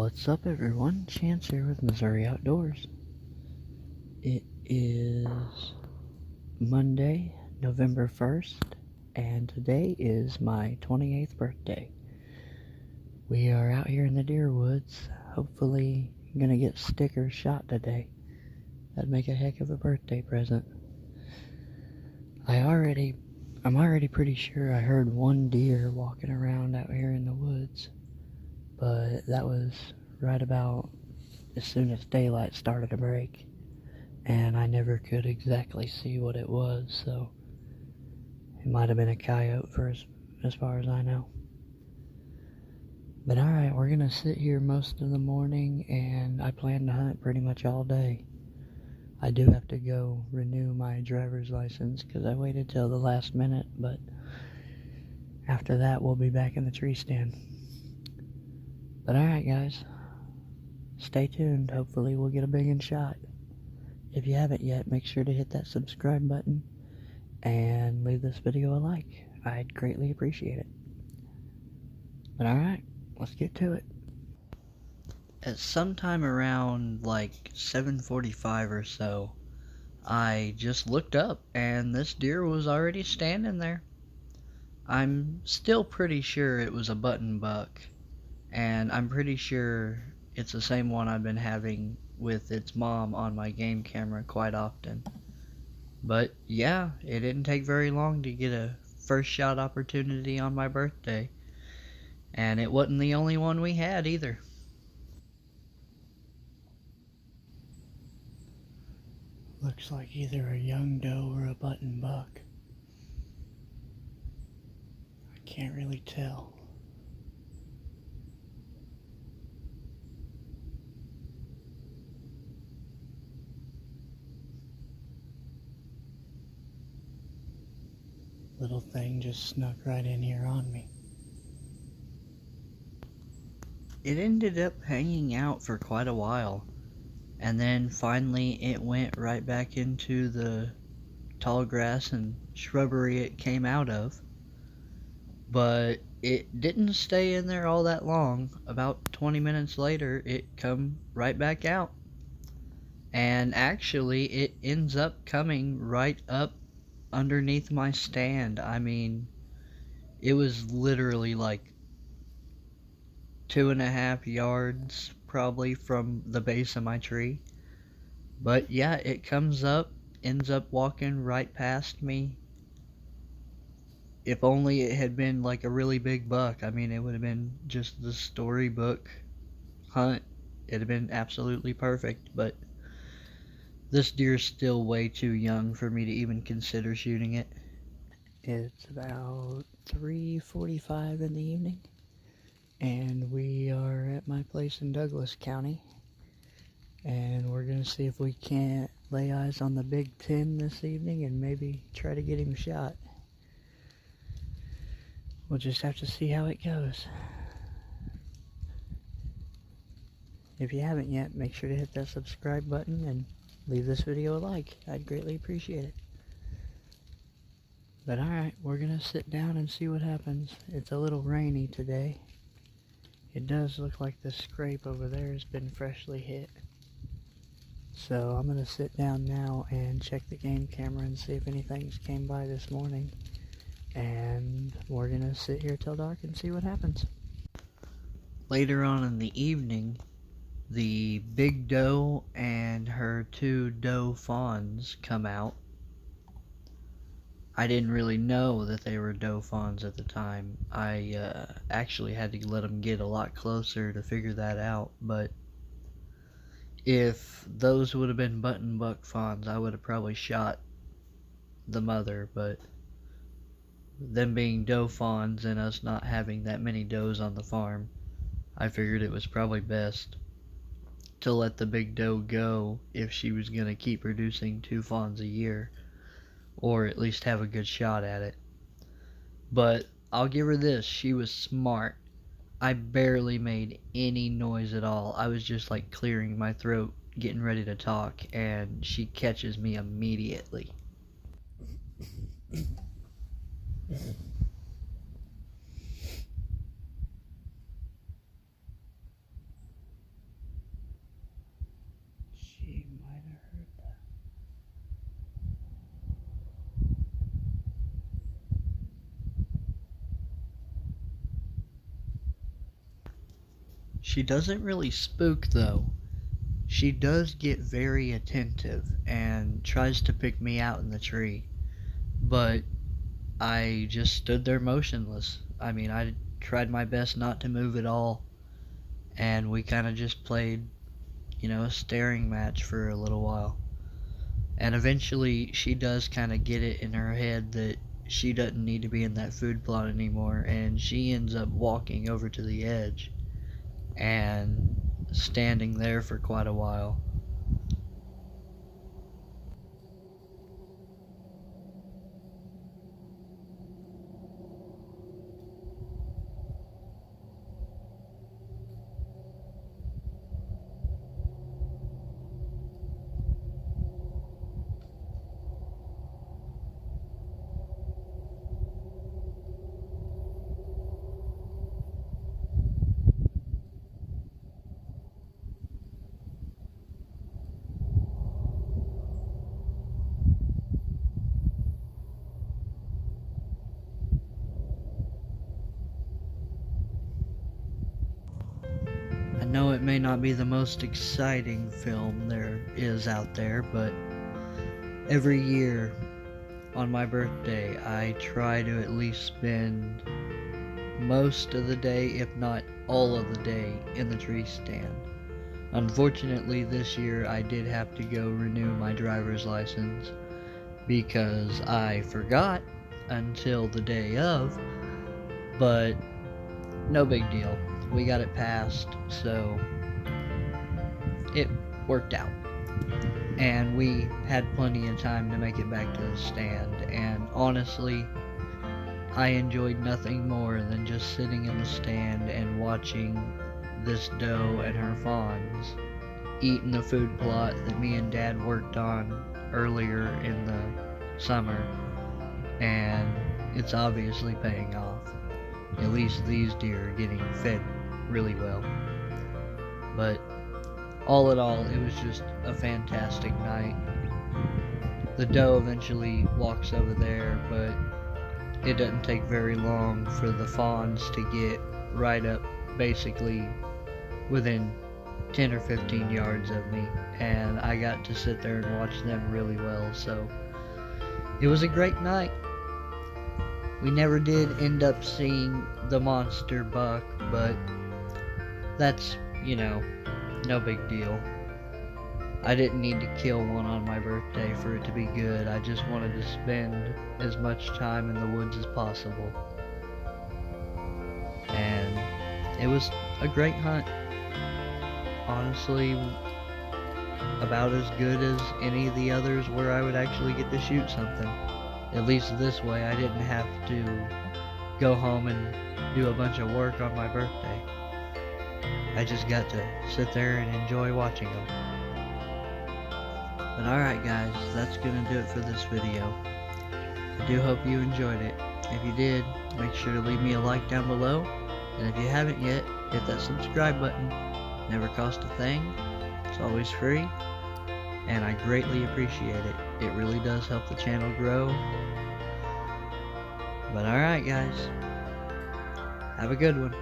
What's up, everyone? Chance here with Missouri Outdoors. It is Monday, November 1st, and today is my 28th birthday. We are out here in the deer woods, hopefully gonna get stickers shot today. That'd make a heck of a birthday present. I'm already pretty sure I heard one deer walking around out here in the woods, but that was right about as soon as daylight started to break, and I never could exactly see what it was, so it might have been a coyote for as far as I know. But alright, we're gonna sit here most of the morning, and I plan to hunt pretty much all day. I do have to go renew my driver's license because I waited till the last minute, but after that we'll be back in the tree stand. But alright guys, stay tuned. Hopefully we'll get a big shot. If you haven't yet, make sure to hit that subscribe button and leave this video a like. I'd greatly appreciate it. But alright, let's get to it. At sometime around like 7:45 or so, I just looked up and this deer was already standing there. I'm still pretty sure it was a button buck, and I'm pretty sure it's the same one I've been having with its mom on my game camera quite often. But yeah, it didn't take very long to get a first shot opportunity on my birthday, and it wasn't the only one we had either. Looks like either a young doe or a button buck. I can't really tell. Little thing just snuck right in here on me. It ended up hanging out for quite a while, and then finally it went right back into the tall grass and shrubbery it came out of. But it didn't stay in there all that long. About 20 minutes later, it come right back out. And actually, it ends up coming right up underneath my stand. I mean, it was literally like 2.5 yards probably from the base of my tree. But yeah, it comes up, ends up walking right past me. If only it had been like a really big buck, I mean, it would have been just the storybook hunt. It'd have been absolutely perfect, but this deer's still way too young for me to even consider shooting it. It's about 3:45 in the evening, and we are at my place in Douglas County, and we're gonna see if we can't lay eyes on the Big Ten this evening and maybe try to get him shot. We'll just have to see how it goes. If you haven't yet, make sure to hit that subscribe button and leave this video a like. I'd greatly appreciate it. But alright, we're gonna sit down and see what happens. It's a little rainy today. It does look like the scrape over there has been freshly hit. So I'm gonna sit down now and check the game camera and see if anything's came by this morning. And we're gonna sit here till dark and see what happens. Later on in the evening, the big doe and her 2 doe fawns come out. I didn't really know that they were doe fawns at the time. I actually had to let them get a lot closer to figure that out, but if those would have been button buck fawns, I would have probably shot the mother, but them being doe fawns and us not having that many does on the farm, I figured it was probably best to let the big doe go if she was going to keep producing 2 fawns a year, or at least have a good shot at it. But I'll give her this, she was smart. I barely made any noise at all. I was just like clearing my throat, getting ready to talk, and she catches me immediately. She doesn't really spook though. She does get very attentive and tries to pick me out in the tree, but I just stood there motionless. I mean, I tried my best not to move at all, and we kind of just played, a staring match for a little while. And eventually, she does kind of get it in her head that she doesn't need to be in that food plot anymore, and she ends up walking over to the edge and standing there for quite a while. I know it may not be the most exciting film there is out there, but every year on my birthday, I try to at least spend most of the day, if not all of the day, in the tree stand. Unfortunately, this year I did have to go renew my driver's license because I forgot until the day of, but no big deal. We got it passed, so it worked out. And we had plenty of time to make it back to the stand, and honestly, I enjoyed nothing more than just sitting in the stand and watching this doe and her fawns eating the food plot that me and Dad worked on earlier in the summer, and it's obviously paying off. At least these deer are getting fed really well. But all in all, it was just a fantastic night. The doe eventually walks over there, but it doesn't take very long for the fawns to get right up basically within 10 or 15 yards of me, and I got to sit there and watch them really well, so it was a great night. We never did end up seeing the monster buck, but that's, no big deal. I didn't need to kill one on my birthday for it to be good. I just wanted to spend as much time in the woods as possible. And it was a great hunt. Honestly, about as good as any of the others where I would actually get to shoot something. At least this way I didn't have to go home and do a bunch of work on my birthday. I just got to sit there and enjoy watching them. But alright guys, that's gonna do it for this video. I do hope you enjoyed it. If you did, make sure to leave me a like down below. And if you haven't yet, hit that subscribe button. Never costs a thing. It's always free. And I greatly appreciate it. It really does help the channel grow. But alright guys, have a good one.